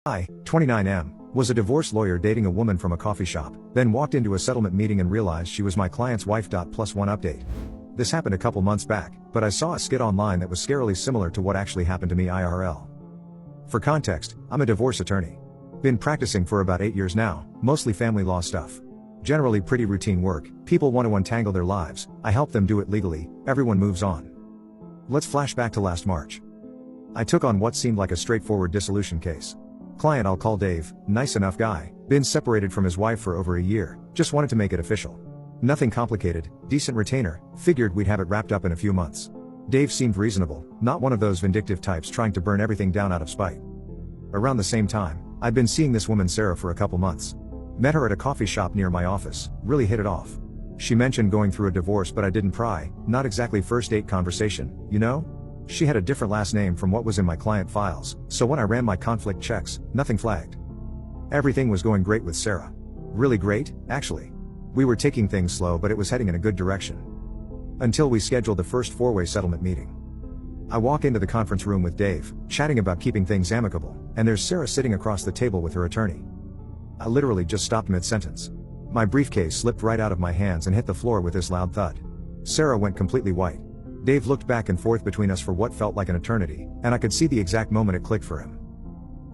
I, 29M, was a divorce lawyer dating a woman from a coffee shop, then walked into a settlement meeting and realized she was my client's wife. Plus one update. This happened a couple months back, but I saw a skit online that was scarily similar to what actually happened to me IRL. For context, I'm a divorce attorney. Been practicing for about 8 years now, mostly family law stuff. Generally pretty routine work, people want to untangle their lives, I help them do it legally, everyone moves on. Let's flash back to last March. I took on what seemed like a straightforward dissolution case. Client I'll call Dave, nice enough guy, been separated from his wife for over a year, just wanted to make it official. Nothing complicated, decent retainer, figured we'd have it wrapped up in a few months. Dave seemed reasonable, not one of those vindictive types trying to burn everything down out of spite. Around the same time, I'd been seeing this woman Sarah for a couple months. Met her at a coffee shop near my office, really hit it off. She mentioned going through a divorce but I didn't pry, not exactly first date conversation, you know? She had a different last name from what was in my client files, so when I ran my conflict checks, nothing flagged. Everything was going great with Sarah. Really great, actually. We were taking things slow but it was heading in a good direction. Until we scheduled the first four-way settlement meeting. I walk into the conference room with Dave, chatting about keeping things amicable, and there's Sarah sitting across the table with her attorney. I literally just stopped mid-sentence. My briefcase slipped right out of my hands and hit the floor with this loud thud. Sarah went completely white. Dave looked back and forth between us for what felt like an eternity, and I could see the exact moment it clicked for him.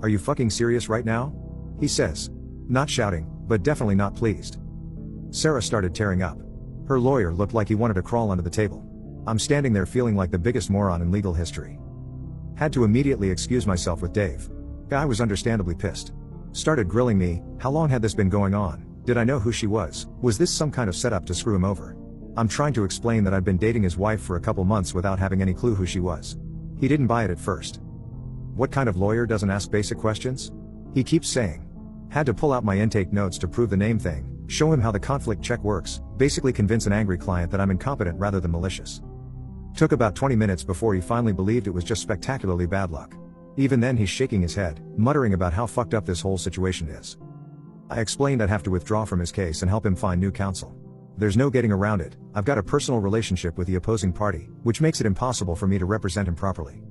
"Are you fucking serious right now?" he says. Not shouting, but definitely not pleased. Sarah started tearing up. Her lawyer looked like he wanted to crawl under the table. I'm standing there feeling like the biggest moron in legal history. Had to immediately excuse myself with Dave. Guy was understandably pissed. Started grilling me, how long had this been going on, did I know who she was this some kind of setup to screw him over? I'm trying to explain that I'd been dating his wife for a couple months without having any clue who she was. He didn't buy it at first. What kind of lawyer doesn't ask basic questions? He keeps saying. Had to pull out my intake notes to prove the name thing, show him how the conflict check works, basically convince an angry client that I'm incompetent rather than malicious. Took about 20 minutes before he finally believed it was just spectacularly bad luck. Even then he's shaking his head, muttering about how fucked up this whole situation is. I explained I'd have to withdraw from his case and help him find new counsel. There's no getting around it, I've got a personal relationship with the opposing party, which makes it impossible for me to represent him properly.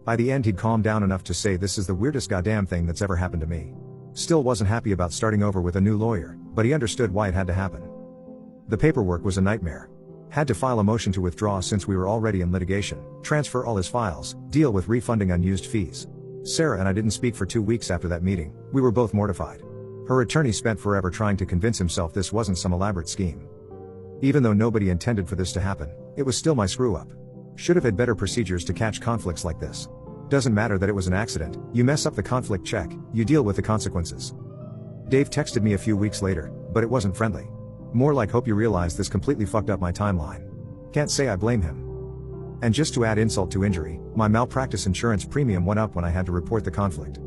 By the end he'd calmed down enough to say this is the weirdest goddamn thing that's ever happened to me. Still wasn't happy about starting over with a new lawyer, but he understood why it had to happen. The paperwork was a nightmare. Had to file a motion to withdraw since we were already in litigation, transfer all his files, deal with refunding unused fees. Sarah and I didn't speak for 2 weeks after that meeting, we were both mortified. Her attorney spent forever trying to convince himself this wasn't some elaborate scheme. Even though nobody intended for this to happen, it was still my screw-up. Should have had better procedures to catch conflicts like this. Doesn't matter that it was an accident, you mess up the conflict check, you deal with the consequences. Dave texted me a few weeks later, but it wasn't friendly. More like hope you realize this completely fucked up my timeline. Can't say I blame him. And just to add insult to injury, my malpractice insurance premium went up when I had to report the conflict.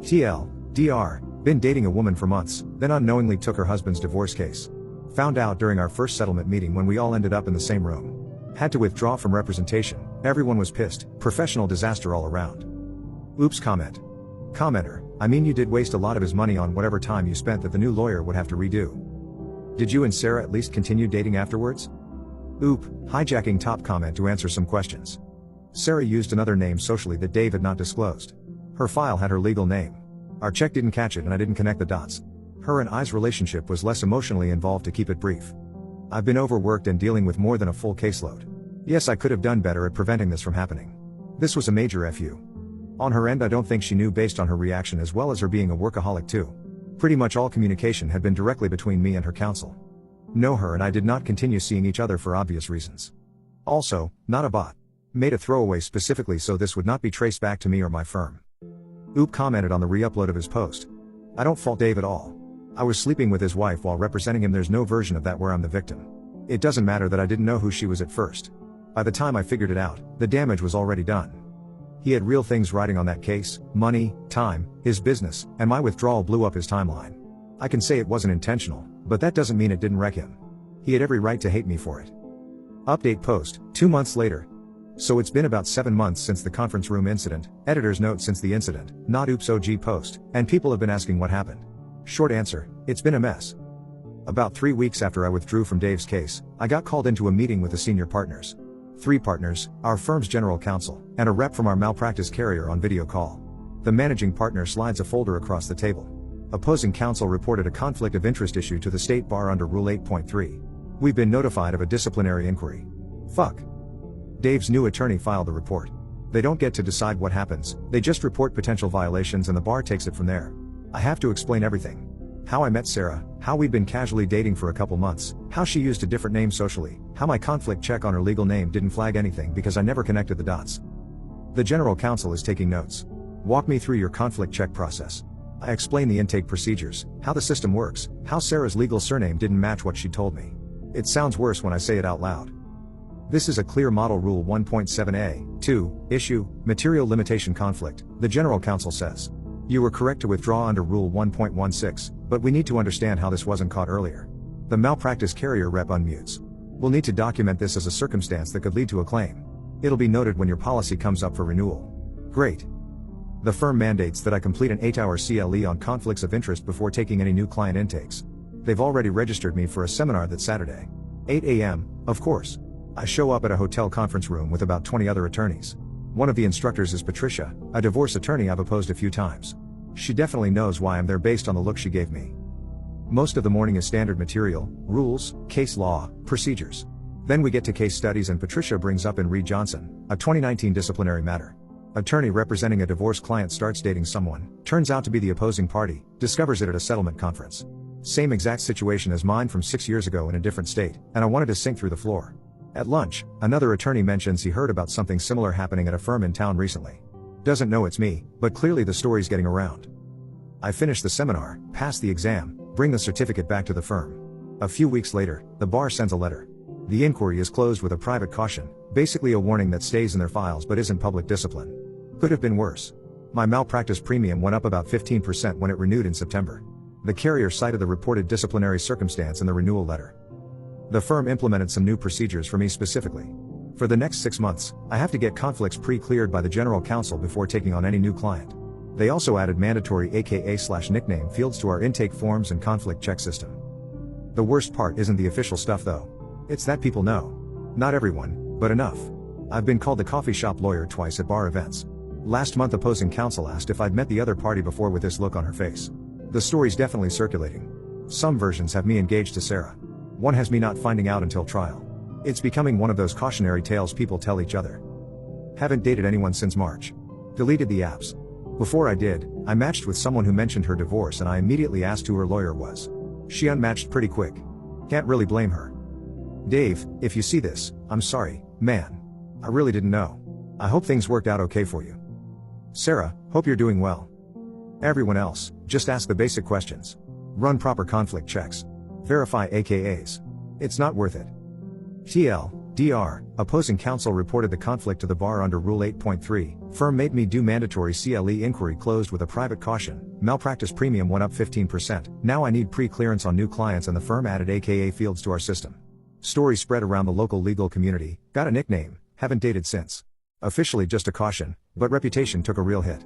TLDR, been dating a woman for months, then unknowingly took her husband's divorce case. Found out during our first settlement meeting when we all ended up in the same room. Had to withdraw from representation, everyone was pissed, professional disaster all around. Oops comment. Commenter, I mean you did waste a lot of his money on whatever time you spent that the new lawyer would have to redo. Did you and Sarah at least continue dating afterwards? Oop, hijacking top comment to answer some questions. Sarah used another name socially that Dave had not disclosed. Her file had her legal name. Our check didn't catch it and I didn't connect the dots. Her and I's relationship was less emotionally involved to keep it brief. I've been overworked and dealing with more than a full caseload. Yes, I could have done better at preventing this from happening. This was a major FU. On her end I don't think she knew based on her reaction as well as her being a workaholic too. Pretty much all communication had been directly between me and her counsel. Know her and I did not continue seeing each other for obvious reasons. Also, not a bot. Made a throwaway specifically so this would not be traced back to me or my firm. Oop commented on the re-upload of his post. I don't fault Dave at all. I was sleeping with his wife while representing him. There's no version of that where I'm the victim. It doesn't matter that I didn't know who she was at first. By the time I figured it out, the damage was already done. He had real things riding on that case, money, time, his business, and my withdrawal blew up his timeline. I can say it wasn't intentional, but that doesn't mean it didn't wreck him. He had every right to hate me for it. Update post, 2 months later. So it's been about 7 months since the conference room incident, editor's note since the incident, not oops OG post, and people have been asking what happened. Short answer, it's been a mess. About 3 weeks after I withdrew from Dave's case, I got called into a meeting with the senior partners. 3 partners, our firm's general counsel, and a rep from our malpractice carrier on video call. The managing partner slides a folder across the table. Opposing counsel reported a conflict of interest issue to the state bar under Rule 8.3. We've been notified of a disciplinary inquiry. Fuck. Dave's new attorney filed the report. They don't get to decide what happens, they just report potential violations and the bar takes it from there. I have to explain everything. How I met Sarah, how we'd been casually dating for a couple months, how she used a different name socially, how my conflict check on her legal name didn't flag anything because I never connected the dots. The general counsel is taking notes. Walk me through your conflict check process. I explain the intake procedures, how the system works, how Sarah's legal surname didn't match what she told me. It sounds worse when I say it out loud. This is a clear model Rule 1.7a, 2, issue, material limitation conflict, the general counsel says. You were correct to withdraw under Rule 1.16, but we need to understand how this wasn't caught earlier. The malpractice carrier rep unmutes. We'll need to document this as a circumstance that could lead to a claim. It'll be noted when your policy comes up for renewal. Great. The firm mandates that I complete an 8-hour CLE on conflicts of interest before taking any new client intakes. They've already registered me for a seminar that Saturday. 8 a.m., of course. I show up at a hotel conference room with about 20 other attorneys. One of the instructors is Patricia, a divorce attorney I've opposed a few times. She definitely knows why I'm there based on the look she gave me. Most of the morning is standard material, rules, case law, procedures. Then we get to case studies and Patricia brings up in Reed Johnson, a 2019 disciplinary matter. Attorney representing a divorce client starts dating someone, turns out to be the opposing party, discovers it at a settlement conference. Same exact situation as mine from 6 years ago in a different state, and I wanted to sink through the floor. At lunch, another attorney mentions he heard about something similar happening at a firm in town recently. Doesn't know it's me, but clearly the story's getting around. I finish the seminar, pass the exam, bring the certificate back to the firm. A few weeks later, the bar sends a letter. The inquiry is closed with a private caution, basically a warning that stays in their files but isn't public discipline. Could have been worse. My malpractice premium went up about 15% when it renewed in September. The carrier cited the reported disciplinary circumstance in the renewal letter. The firm implemented some new procedures for me specifically. For the next 6 months, I have to get conflicts pre-cleared by the general counsel before taking on any new client. They also added mandatory AKA/nickname fields to our intake forms and conflict check system. The worst part isn't the official stuff though. It's that people know. Not everyone, but enough. I've been called the coffee shop lawyer twice at bar events. Last month opposing counsel asked if I'd met the other party before with this look on her face. The story's definitely circulating. Some versions have me engaged to Sarah. One has me not finding out until trial. It's becoming one of those cautionary tales people tell each other. Haven't dated anyone since March. Deleted the apps. Before I did, I matched with someone who mentioned her divorce and I immediately asked who her lawyer was. She unmatched pretty quick. Can't really blame her. Dave, if you see this, I'm sorry, man. I really didn't know. I hope things worked out okay for you. Sarah, hope you're doing well. Everyone else, just ask the basic questions. Run proper conflict checks. Verify AKAs. It's not worth it. TL.DR, opposing counsel reported the conflict to the bar under Rule 8.3, firm made me do mandatory CLE inquiry closed with a private caution, malpractice premium went up 15%, now I need pre-clearance on new clients and the firm added AKA fields to our system. Story spread around the local legal community, got a nickname, haven't dated since. Officially just a caution, but reputation took a real hit.